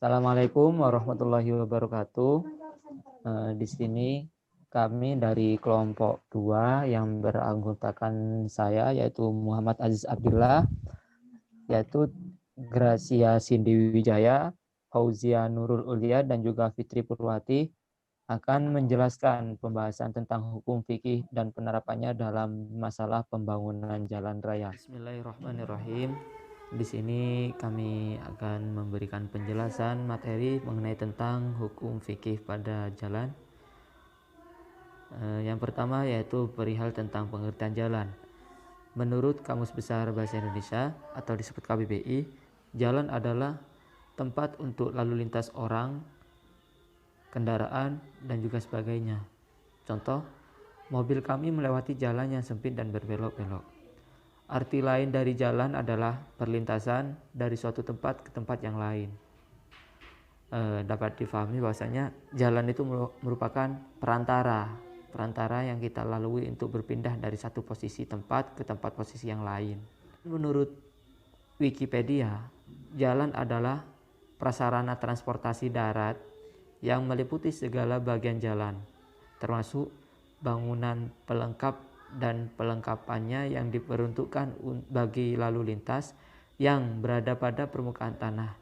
Assalamualaikum warahmatullahi wabarakatuh. Di sini kami dari kelompok 2 yang beranggotakan saya yaitu Muhammad Aziz Abdillah, yaitu Gracia Cindy Wijaya, Fauzia Nurul Ulia, dan juga Fitri Purwati akan menjelaskan pembahasan tentang hukum fikih dan penerapannya dalam masalah pembangunan jalan raya. Bismillahirrahmanirrahim. Di sini kami akan memberikan penjelasan materi mengenai tentang hukum fikih pada jalan. Yang pertama yaitu perihal tentang pengertian jalan. Menurut Kamus Besar Bahasa Indonesia atau disebut KBBI, jalan adalah tempat untuk lalu lintas orang, kendaraan, dan juga sebagainya. Contoh, mobil kami melewati jalan yang sempit dan berbelok-belok. Arti lain dari jalan adalah perlintasan dari suatu tempat ke tempat yang lain. Dapat difahami bahwasanya jalan itu merupakan perantara yang kita lalui untuk berpindah dari satu posisi tempat ke tempat posisi yang lain. Menurut Wikipedia, jalan adalah prasarana transportasi darat yang meliputi segala bagian jalan, termasuk bangunan pelengkap dan pelengkapannya yang diperuntukkan bagi lalu lintas yang berada pada permukaan tanah,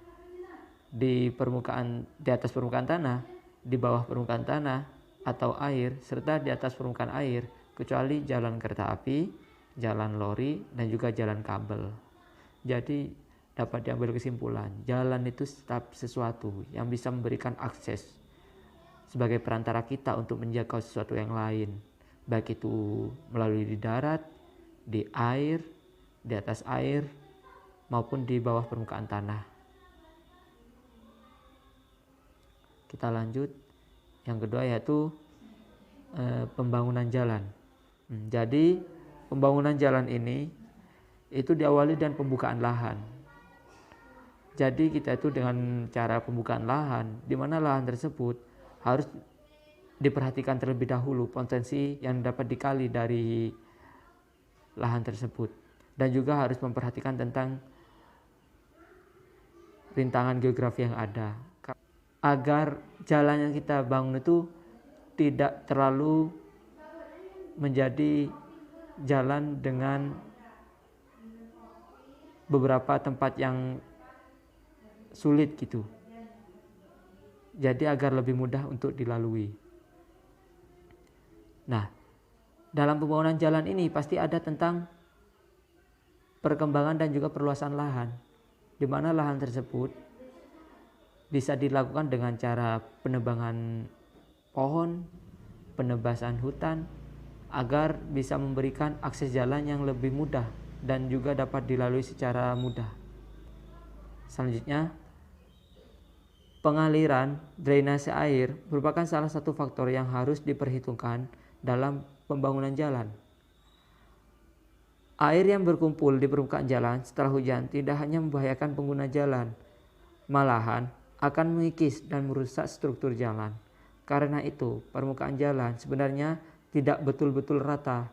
di atas permukaan tanah, di bawah permukaan tanah atau air, serta di atas permukaan air, kecuali jalan kereta api, jalan lori, dan juga jalan kabel. Jadi dapat diambil kesimpulan, jalan itu tetap sesuatu yang bisa memberikan akses sebagai perantara kita untuk menjangkau sesuatu yang lain, baik itu melalui di darat, di air, di atas air, maupun di bawah permukaan tanah. Kita lanjut. Yang kedua yaitu pembangunan jalan. Jadi pembangunan jalan ini itu diawali dengan pembukaan lahan. Jadi kita itu dengan cara pembukaan lahan, di mana lahan tersebut harus diperhatikan terlebih dahulu potensi yang dapat dikali dari lahan tersebut, dan juga harus memperhatikan tentang rintangan geografi yang ada agar jalan yang kita bangun itu tidak terlalu menjadi jalan dengan beberapa tempat yang sulit gitu. Jadi agar lebih mudah untuk dilalui. Nah, dalam pembangunan jalan ini pasti ada tentang perkembangan dan juga perluasan lahan, di mana lahan tersebut bisa dilakukan dengan cara penebangan pohon, penebasan hutan, agar bisa memberikan akses jalan yang lebih mudah dan juga dapat dilalui secara mudah. Selanjutnya, pengaliran drainase air merupakan salah satu faktor yang harus diperhitungkan dalam pembangunan jalan. Air yang berkumpul di permukaan jalan setelah hujan tidak hanya membahayakan pengguna jalan, malahan akan mengikis dan merusak struktur jalan. Karena itu, permukaan jalan sebenarnya tidak betul-betul rata.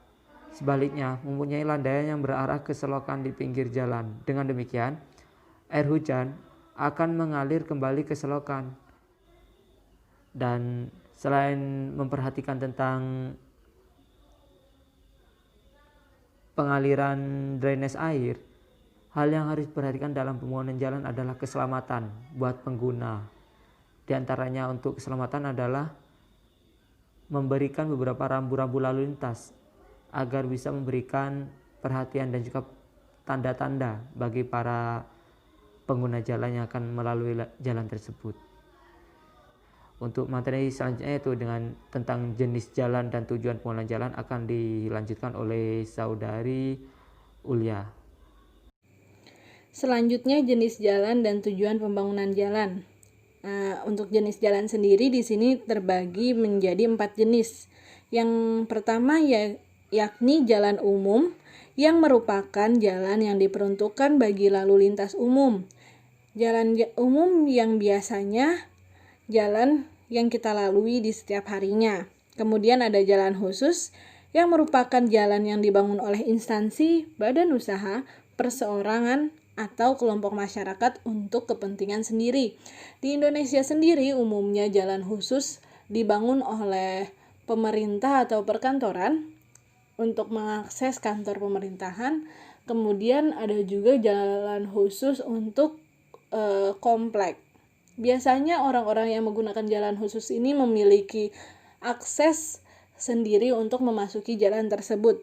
Sebaliknya, mempunyai landaian yang berarah ke selokan di pinggir jalan. Dengan demikian, air hujan akan mengalir kembali ke selokan. Dan selain memperhatikan tentang pengaliran drainase air, hal yang harus diperhatikan dalam pembangunan jalan adalah keselamatan buat pengguna. Di antaranya untuk keselamatan adalah memberikan beberapa rambu-rambu lalu lintas agar bisa memberikan perhatian dan juga tanda-tanda bagi para pengguna jalan yang akan melalui jalan tersebut. Untuk materi selanjutnya yaitu dengan tentang jenis jalan dan tujuan pembangunan jalan akan dilanjutkan oleh Saudari Ulia. Selanjutnya jenis jalan dan tujuan pembangunan jalan. Untuk jenis jalan sendiri di sini terbagi menjadi 4 jenis. Yang pertama yakni jalan umum, yang merupakan jalan yang diperuntukkan bagi lalu lintas umum. Jalan umum yang biasanya jalan yang kita lalui di setiap harinya. Kemudian ada jalan khusus yang merupakan jalan yang dibangun oleh instansi, badan usaha, perseorangan atau kelompok masyarakat untuk kepentingan sendiri. Di Indonesia sendiri umumnya jalan khusus dibangun oleh pemerintah atau perkantoran untuk mengakses kantor pemerintahan. Kemudian ada juga jalan khusus untuk komplek. Biasanya orang-orang yang menggunakan jalan khusus ini memiliki akses sendiri untuk memasuki jalan tersebut.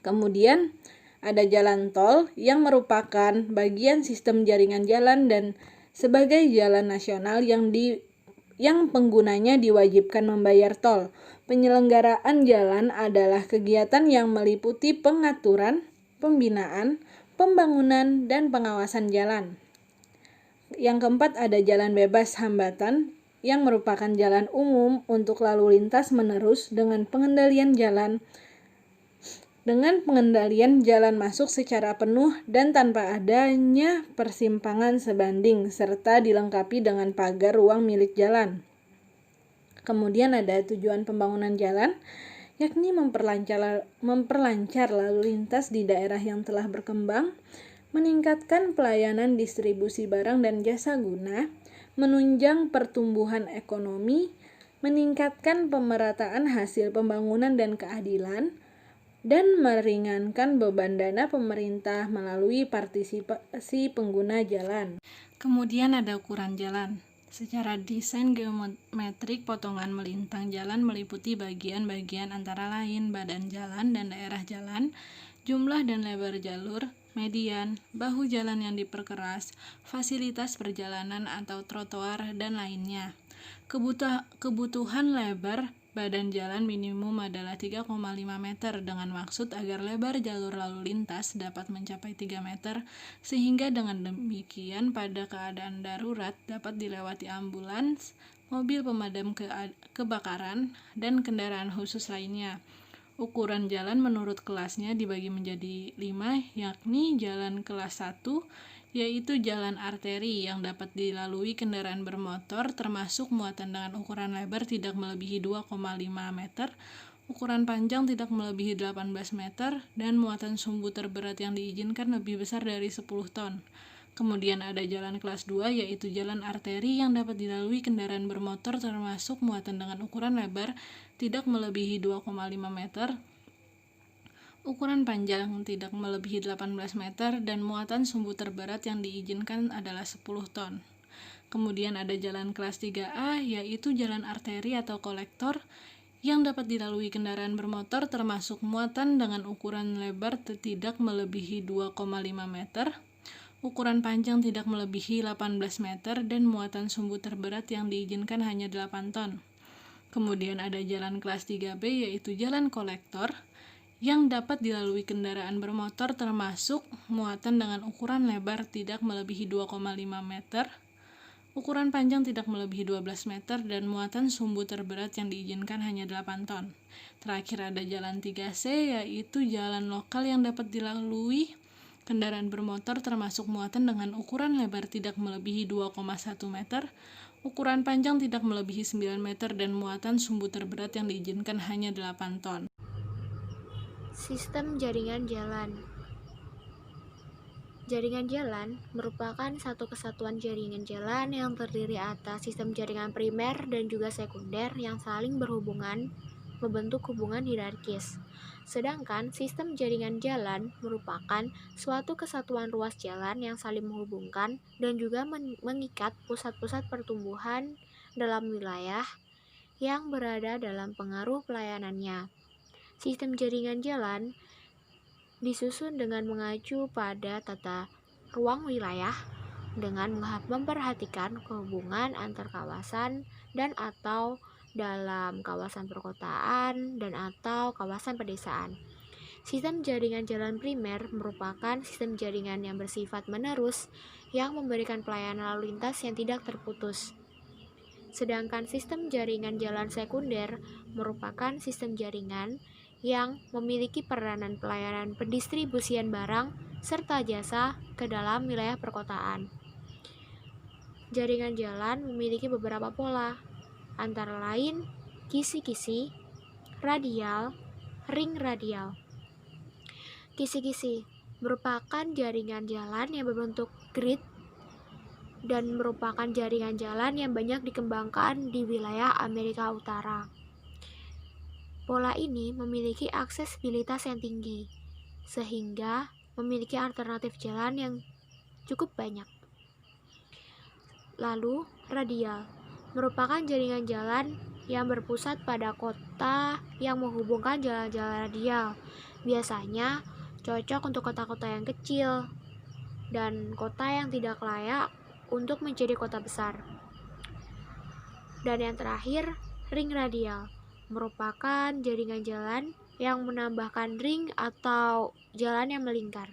Kemudian ada jalan tol yang merupakan bagian sistem jaringan jalan dan sebagai jalan nasional yang penggunanya diwajibkan membayar tol. Penyelenggaraan jalan adalah kegiatan yang meliputi pengaturan, pembinaan, pembangunan, dan pengawasan jalan. Yang keempat ada jalan bebas hambatan yang merupakan jalan umum untuk lalu lintas menerus dengan pengendalian jalan masuk secara penuh dan tanpa adanya persimpangan sebanding, serta dilengkapi dengan pagar ruang milik jalan. Kemudian ada tujuan pembangunan jalan, yakni memperlancar lalu lintas di daerah yang telah berkembang, meningkatkan pelayanan distribusi barang dan jasa guna, menunjang pertumbuhan ekonomi, meningkatkan pemerataan hasil pembangunan dan keadilan, dan meringankan beban dana pemerintah melalui partisipasi pengguna jalan. Kemudian ada ukuran jalan. Secara desain geometrik, potongan melintang jalan meliputi bagian-bagian antara lain badan jalan dan daerah jalan, jumlah dan lebar jalur, median, bahu jalan yang diperkeras, fasilitas perjalanan atau trotoar, dan lainnya. Kebutuhan lebar badan jalan minimum adalah 3,5 meter dengan maksud agar lebar jalur lalu lintas dapat mencapai 3 meter sehingga dengan demikian pada keadaan darurat dapat dilewati ambulans, mobil pemadam kebakaran, dan kendaraan khusus lainnya. Ukuran jalan menurut kelasnya dibagi menjadi 5, yakni jalan kelas 1 yaitu jalan arteri yang dapat dilalui kendaraan bermotor termasuk muatan dengan ukuran lebar tidak melebihi 2,5 meter, ukuran panjang tidak melebihi 18 meter, dan muatan sumbu terberat yang diizinkan lebih besar dari 10 ton. Kemudian ada jalan kelas 2 yaitu jalan arteri yang dapat dilalui kendaraan bermotor termasuk muatan dengan ukuran lebar tidak melebihi 2,5 meter, ukuran panjang tidak melebihi 18 meter, dan muatan sumbu terberat yang diizinkan adalah 10 ton. Kemudian ada jalan kelas 3A yaitu jalan arteri atau kolektor yang dapat dilalui kendaraan bermotor termasuk muatan dengan ukuran lebar tidak melebihi 2,5 meter, ukuran panjang tidak melebihi 18 meter, dan muatan sumbu terberat yang diizinkan hanya 8 ton. Kemudian ada jalan kelas 3B yaitu jalan kolektor yang dapat dilalui kendaraan bermotor termasuk muatan dengan ukuran lebar tidak melebihi 2,5 meter, ukuran panjang tidak melebihi 12 meter, dan muatan sumbu terberat yang diizinkan hanya 8 ton. Terakhir ada jalan 3C yaitu jalan lokal yang dapat dilalui kendaraan bermotor termasuk muatan dengan ukuran lebar tidak melebihi 2,1 meter, ukuran panjang tidak melebihi 9 meter, dan muatan sumbu terberat yang diizinkan hanya 8 ton. Sistem jaringan jalan. Jaringan jalan merupakan satu kesatuan jaringan jalan yang terdiri atas sistem jaringan primer dan juga sekunder yang saling berhubungan membentuk hubungan hierarkis. Sedangkan sistem jaringan jalan merupakan suatu kesatuan ruas jalan yang saling menghubungkan dan juga mengikat pusat-pusat pertumbuhan dalam wilayah yang berada dalam pengaruh pelayanannya. Sistem jaringan jalan disusun dengan mengacu pada tata ruang wilayah dengan memperhatikan kehubungan antar kawasan dan atau dalam kawasan perkotaan dan atau kawasan pedesaan. Sistem jaringan jalan primer merupakan sistem jaringan yang bersifat menerus yang memberikan pelayanan lalu lintas yang tidak terputus. Sedangkan sistem jaringan jalan sekunder merupakan sistem jaringan yang memiliki peranan pelayanan pendistribusian barang serta jasa ke dalam wilayah perkotaan. Jaringan jalan memiliki beberapa pola, antara lain kisi-kisi, radial, ring radial. Kisi-kisi merupakan jaringan jalan yang berbentuk grid dan merupakan jaringan jalan yang banyak dikembangkan di wilayah Amerika Utara. Pola ini memiliki aksesibilitas yang tinggi, sehingga memiliki alternatif jalan yang cukup banyak. Lalu, radial merupakan jaringan jalan yang berpusat pada kota yang menghubungkan jalan-jalan radial. Biasanya cocok untuk kota-kota yang kecil dan kota yang tidak layak untuk menjadi kota besar. Dan yang terakhir, ring radial merupakan jaringan jalan yang menambahkan ring atau jalan yang melingkar.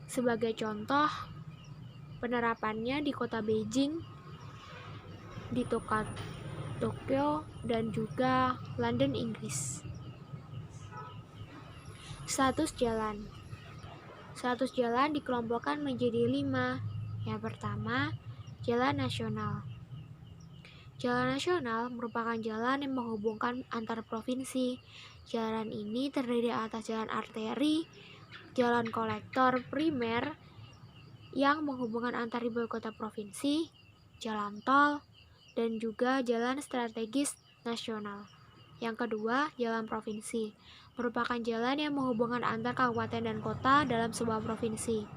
Sebagai contoh, penerapannya di kota Beijing, di Tokyo, dan juga London, Inggris. Status jalan. Status jalan dikelompokkan menjadi 5. Yang pertama, jalan nasional. Jalan nasional merupakan jalan yang menghubungkan antar provinsi. Jalan ini terdiri atas jalan arteri, jalan kolektor primer yang menghubungkan antar ibu kota provinsi, jalan tol, dan juga jalan strategis nasional. Yang kedua, jalan provinsi merupakan jalan yang menghubungkan antar kabupaten dan kota dalam sebuah provinsi.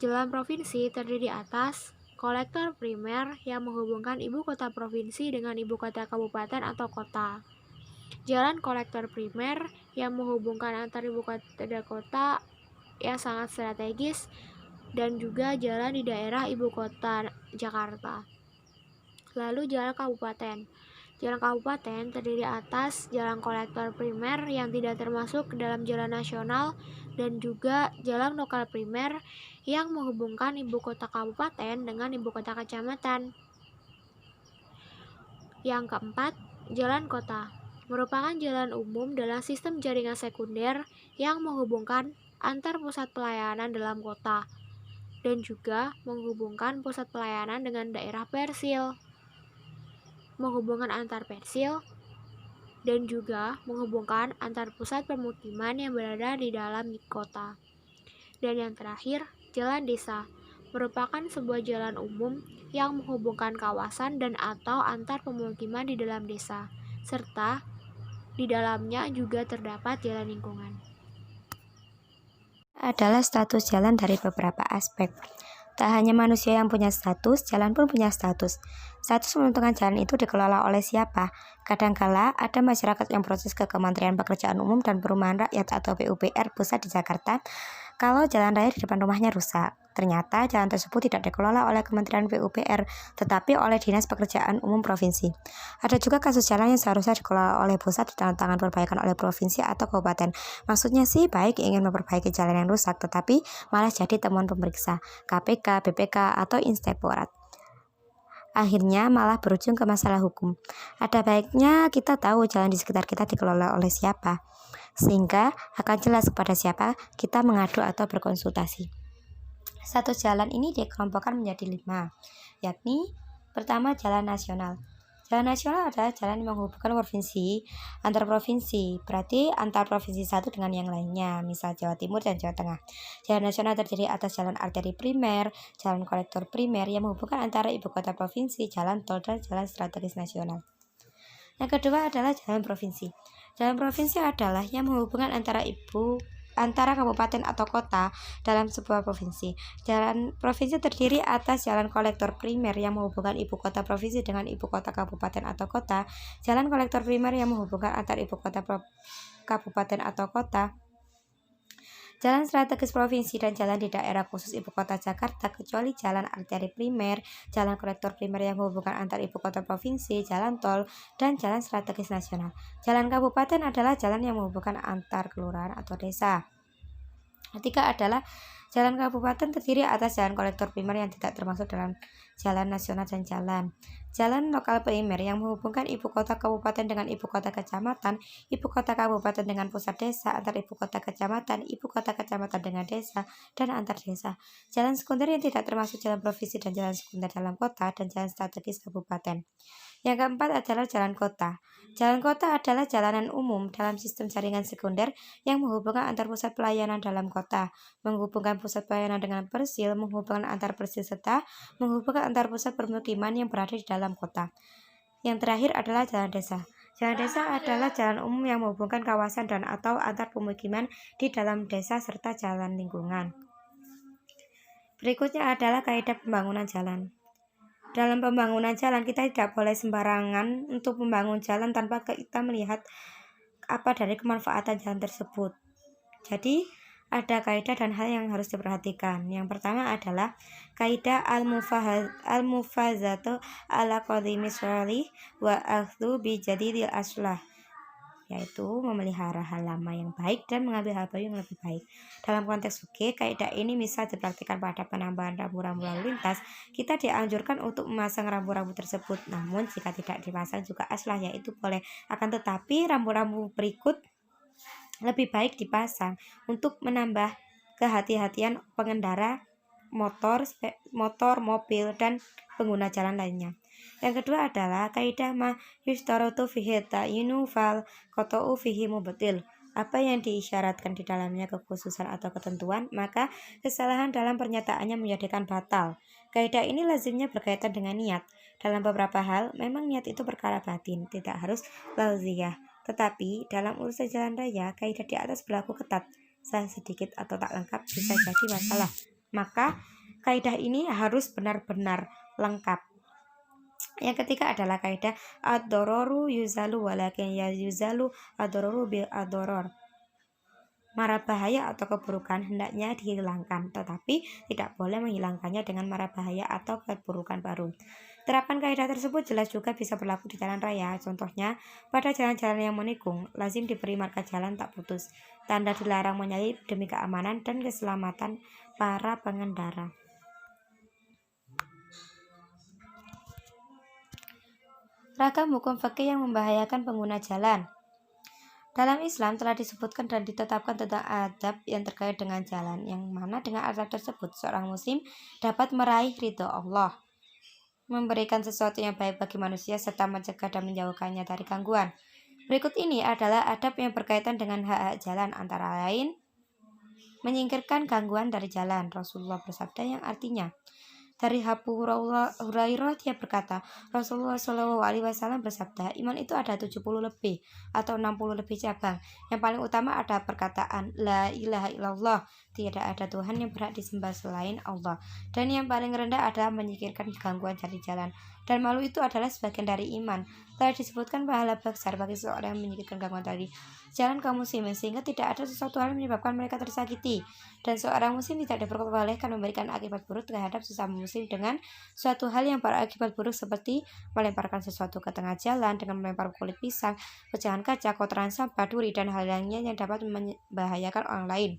Jalan provinsi terdiri atas kolektor primer yang menghubungkan ibu kota provinsi dengan ibu kota kabupaten atau kota. Jalan kolektor primer yang menghubungkan antar ibu kota dan kota yang sangat strategis dan juga jalan di daerah ibu kota Jakarta. Lalu jalan kabupaten. Jalan kabupaten terdiri atas jalan kolektor primer yang tidak termasuk ke dalam jalan nasional dan juga jalan lokal primer yang menghubungkan ibu kota kabupaten dengan ibu kota kecamatan. Yang keempat, jalan kota merupakan jalan umum dalam sistem jaringan sekunder yang menghubungkan antar pusat pelayanan dalam kota dan juga menghubungkan pusat pelayanan dengan daerah persil, menghubungkan antar persil, dan juga menghubungkan antar pusat permukiman yang berada di dalam kota. Dan yang terakhir, jalan desa merupakan sebuah jalan umum yang menghubungkan kawasan dan atau antar pemukiman di dalam desa, serta di dalamnya juga terdapat jalan lingkungan. Adalah status jalan dari beberapa aspek. Tak hanya manusia yang punya status, jalan pun punya status. Status menentukan jalan itu dikelola oleh siapa. Kadangkala ada masyarakat yang proses ke Kementerian Pekerjaan Umum dan Perumahan Rakyat atau PUPR pusat di Jakarta kalau jalan raya di depan rumahnya rusak. Ternyata jalan tersebut tidak dikelola oleh Kementerian PUPR, tetapi oleh Dinas Pekerjaan Umum Provinsi. Ada juga kasus jalan yang seharusnya dikelola oleh pusat dan tangan perbaikan oleh provinsi atau kabupaten. Maksudnya sih baik ingin memperbaiki jalan yang rusak, tetapi malah jadi temuan pemeriksa, KPK, BPK, atau Inspektorat. Akhirnya malah berujung ke masalah hukum. Ada baiknya kita tahu jalan di sekitar kita dikelola oleh siapa, sehingga akan jelas kepada siapa kita mengadu atau berkonsultasi. Status jalan ini dikelompokkan menjadi 5, yakni pertama jalan nasional. Jalan nasional adalah jalan yang menghubungkan provinsi antar provinsi, berarti antar provinsi satu dengan yang lainnya, misal Jawa Timur dan Jawa Tengah. Jalan nasional terdiri atas jalan arteri primer, jalan kolektor primer yang menghubungkan antara ibu kota provinsi, jalan tol, dan jalan strategis nasional. Yang kedua adalah jalan provinsi. Jalan provinsi adalah yang menghubungkan antara kabupaten atau kota dalam sebuah provinsi. Jalan provinsi terdiri atas jalan kolektor primer yang menghubungkan ibu kota provinsi dengan ibu kota kabupaten atau kota, jalan kolektor primer yang menghubungkan antar ibu kota kabupaten atau kota, jalan strategis provinsi, dan jalan di daerah khusus ibu kota Jakarta kecuali jalan arteri primer, jalan kolektor primer yang menghubungkan antar ibu kota provinsi, jalan tol, dan jalan strategis nasional. Jalan kabupaten adalah jalan yang menghubungkan antar kelurahan atau desa. Ketiga adalah jalan kabupaten terdiri atas jalan kolektor primer yang tidak termasuk dalam jalan nasional dan jalan lokal primer yang menghubungkan ibu kota kabupaten dengan ibu kota kecamatan, ibu kota kabupaten dengan pusat desa, antar ibu kota kecamatan dengan desa, dan antar desa. Jalan sekunder yang tidak termasuk jalan provinsi dan jalan sekunder dalam kota, dan jalan strategis kabupaten. Yang keempat adalah jalan kota. Jalan kota adalah jalanan umum dalam sistem jaringan sekunder yang menghubungkan antar pusat pelayanan dalam kota, menghubungkan pusat pelayanan dengan persil, menghubungkan antar persil serta menghubungkan antar pusat permukiman yang berada di dalam kota. Yang terakhir adalah jalan desa. Jalan desa adalah jalan umum yang menghubungkan kawasan dan atau antar pemukiman di dalam desa serta jalan lingkungan. Berikutnya adalah kaidah pembangunan jalan. Dalam pembangunan jalan kita tidak boleh sembarangan untuk membangun jalan tanpa kita melihat apa dari kemanfaatan jalan tersebut. Jadi ada kaidah dan hal yang harus diperhatikan. Yang pertama adalah kaidah al-mufazatu ala qadimi sholih wa akhdhu bi jadidil aslah, yaitu memelihara hal lama yang baik dan mengambil hal baru yang lebih baik. Dalam konteks fikih, kaidah ini bisa dipraktikkan pada penambahan rambu-rambu lalu lintas. Kita dianjurkan untuk memasang rambu-rambu tersebut, namun jika tidak dipasang juga aslah, yaitu boleh. Akan tetapi rambu-rambu berikut lebih baik dipasang untuk menambah kehati-hatian pengendara motor, mobil, dan pengguna jalan lainnya. Yang kedua adalah kaidah ma yustaratu fihi ta'yinu fal qata'u fihi mubtil. Apa yang diisyaratkan di dalamnya kekhususan atau ketentuan, maka kesalahan dalam pernyataannya menjadikan batal. Kaidah ini lazimnya berkaitan dengan niat. Dalam beberapa hal, memang niat itu perkara batin, tidak harus lauziyah. Tetapi dalam urusan jalan raya, kaidah di atas berlaku ketat. Salah sedikit atau tak lengkap bisa jadi masalah. Maka kaidah ini harus benar-benar lengkap. Yang ketiga adalah kaidah ad-dororu yuzalu walakin ya yuzalu ad-dororu bil ad-doror. Mara bahaya atau keburukan hendaknya dihilangkan, tetapi tidak boleh menghilangkannya dengan mara bahaya atau keburukan baru. Terapan kaidah tersebut jelas juga bisa berlaku di jalan raya. Contohnya, pada jalan-jalan yang menikung, lazim diberi marka jalan tak putus, tanda dilarang menyalip demi keamanan dan keselamatan para pengendara. Ragam hukum fikih yang membahayakan pengguna jalan. Dalam Islam telah disebutkan dan ditetapkan tentang adab yang terkait dengan jalan, yang mana dengan adab tersebut seorang muslim dapat meraih ridho Allah, memberikan sesuatu yang baik bagi manusia, serta mencegah dan menjauhkannya dari gangguan. Berikut ini adalah adab yang berkaitan dengan hak-hak jalan, antara lain menyingkirkan gangguan dari jalan. Rasulullah bersabda yang artinya, dari Abu Hurairah dia berkata, Rasulullah SAW bersabda, iman itu ada 70 lebih atau 60 lebih cabang. Yang paling utama ada perkataan La ilaha illallah, tidak ada Tuhan yang berhak disembah selain Allah. Dan yang paling rendah adalah menyingkirkan gangguan dari jalan. Dan malu itu adalah sebagian dari iman. Telah disebutkan pahala besar bagi seorang yang menyingkirkan gangguan dari jalan kaum muslimin, sehingga tidak ada sesuatu hal yang menyebabkan mereka tersakiti. Dan seorang muslim tidak diperbolehkan memberikan akibat buruk terhadap sesama muslim dengan suatu hal yang berakibat buruk, seperti melemparkan sesuatu ke tengah jalan dengan melempar kulit pisang, pecahan kaca, kotoran sampah, duri, dan hal lainnya yang dapat membahayakan orang lain.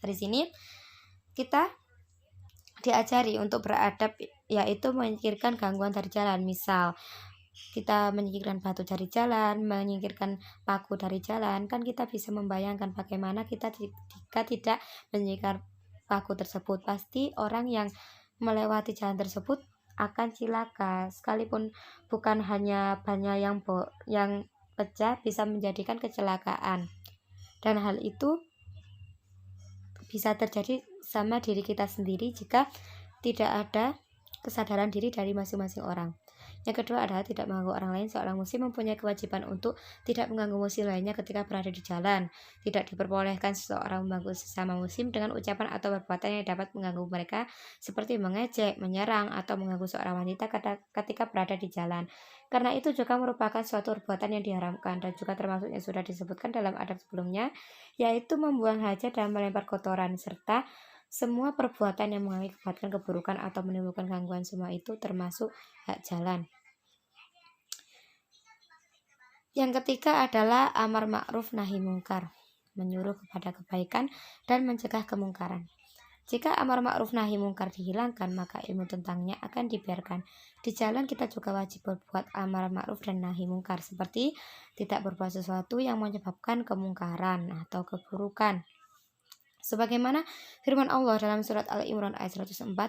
Dari sini kita diajari untuk beradab, yaitu menyingkirkan gangguan dari jalan. Misal kita menyingkirkan batu dari jalan, menyingkirkan paku dari jalan, kan kita bisa membayangkan bagaimana kita jika tidak menyingkirkan paku tersebut. Pasti orang yang melewati jalan tersebut akan cilaka, sekalipun bukan hanya bannya yang pecah, bisa menjadikan kecelakaan. Dan hal itu bisa terjadi sama diri kita sendiri jika tidak ada kesadaran diri dari masing-masing orang. Yang kedua adalah tidak mengganggu orang lain. Seorang muslim mempunyai kewajiban untuk tidak mengganggu muslim lainnya ketika berada di jalan. Tidak diperbolehkan seseorang mengganggu sesama muslim dengan ucapan atau perbuatan yang dapat mengganggu mereka, seperti mengejek, menyerang, atau mengganggu seorang wanita ketika berada di jalan. Karena itu juga merupakan suatu perbuatan yang diharamkan, dan juga termasuk yang sudah disebutkan dalam adab sebelumnya, yaitu membuang hajat dan melempar kotoran, serta semua perbuatan yang mengakibatkan keburukan atau menimbulkan gangguan. Semua itu termasuk hak jalan. Yang ketiga adalah amar ma'ruf nahi mungkar, menyuruh kepada kebaikan dan mencegah kemungkaran. Jika amar ma'ruf nahi mungkar dihilangkan, maka ilmu tentangnya akan dibiarkan. Di jalan kita juga wajib berbuat amar ma'ruf dan nahi mungkar, seperti tidak berbuat sesuatu yang menyebabkan kemungkaran atau keburukan. Sebagaimana firman Allah dalam surat Al-Imran ayat 104,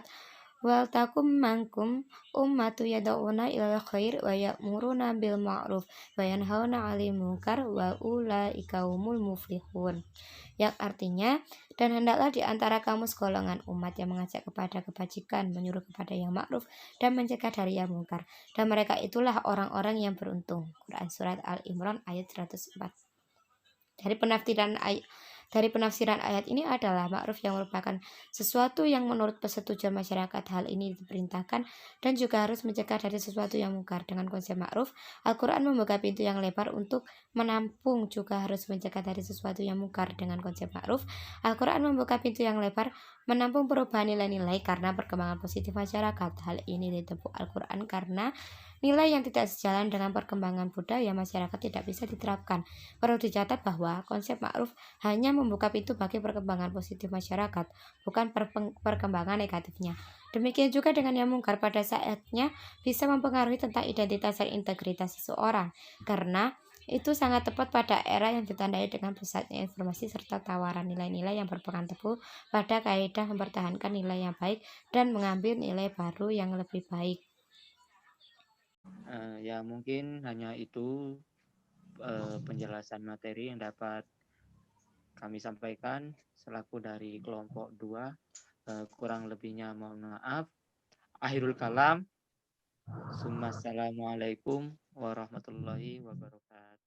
Wal takum mangkum ummatu yad'una ilal khair wa ya'muruna bil ma'ruf wa yanhauna 'anil munkar wa ulaika humul muflihun. Yang artinya, dan hendaklah di antara kamu segolongan umat yang mengajak kepada kebajikan, menyuruh kepada yang ma'ruf dan mencegah dari yang mungkar. Dan mereka itulah orang-orang yang beruntung. Quran surat Al-Imran ayat 104. Dari penafsiran ayat ini adalah ma'ruf yang merupakan sesuatu yang menurut persetujuan masyarakat. Hal ini diperintahkan dan juga harus mencegah dari sesuatu yang mungkar. Dengan konsep ma'ruf, Al-Quran membuka pintu yang lebar untuk menampung juga harus mencegah dari sesuatu yang mungkar. Dengan konsep ma'ruf, Al-Quran membuka pintu yang lebar menampung perubahan nilai-nilai karena perkembangan positif masyarakat. Hal ini ditempuh Al-Quran karena nilai yang tidak sejalan dengan perkembangan budaya masyarakat tidak bisa diterapkan. Perlu dicatat bahwa konsep ma'ruf hanya membuka pintu bagi perkembangan positif masyarakat, bukan perkembangan negatifnya. Demikian juga dengan yang mungkar pada saatnya bisa mempengaruhi tentang identitas dan integritas seseorang, karena itu sangat tepat pada era yang ditandai dengan pesatnya informasi serta tawaran nilai-nilai yang berpegang teguh pada kaidah mempertahankan nilai yang baik dan mengambil nilai baru yang lebih baik. Ya mungkin hanya itu penjelasan materi yang dapat kami sampaikan selaku dari kelompok 2. Kurang lebihnya mohon maaf. Akhirul kalam. Assalamualaikum warahmatullahi wabarakatuh.